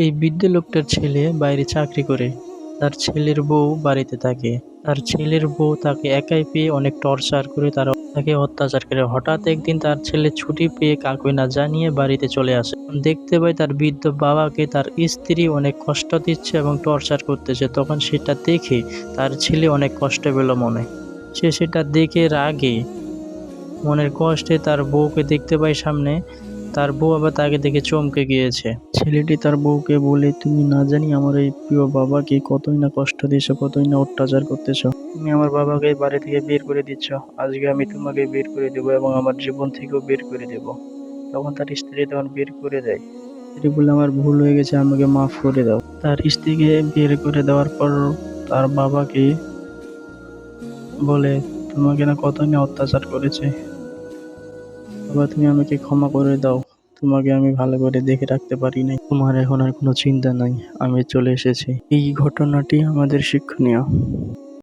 এই বৃদ্ধ লোকটার ছেলে বাইরে চাকরি করে। তার ছেলের বউ বাড়িতে থাকে। তার ছেলের বউ তাকে একাই পেয়ে অনেক টর্চার করে, তাকে অত্যাচার করে। হঠাৎ একদিন তার ছেলে ছুটি পেয়ে কাউকে না জানিয়ে বাড়িতে চলে আসে। দেখতে পায় তার বৃদ্ধ বাবাকে তার স্ত্রী অনেক কষ্ট দিচ্ছে এবং টর্চার করতেছে। তখন সেটা দেখে তার ছেলে অনেক কষ্ট পেল মনে। সে সেটা দেখে রাগে, মনের কষ্টে তার বউকে দেখতে পায় সামনে। তার বউ আবার তাকে দেখে চমকে গিয়েছে। ছেলেটি তার বউকে বলে, তুমি না জানি আমার এই প্রিয় বাবাকে কতই না কষ্ট দিছো, কতই না অত্যাচার করতেছো। তুমি আমার বাবাকে বাড়ি থেকে বের করে দিচ্ছ, আজকে আমি তোমাকে বের করে দেবো এবং আমার জীবন থেকেও বের করে দেব। তখন তার স্ত্রী তখন বের করে দেয়। স্ত্রী বলে, আমার ভুল হয়ে গেছে, আমাকে মাফ করে দাও। তার স্ত্রীকে বের করে দেওয়ার পর তার বাবাকে বলে, তোমাকে না কতই না অত্যাচার করেছে, বাবা তুমি আমাকে ক্ষমা করে দাও, তোমাকে আমি ভালো করে দেখে রাখতে পারি নাই, তোমার এখন আর কোনো চিন্তা নাই, আমি চলে এসেছি। এই ঘটনাটি আমাদের শিক্ষণীয়।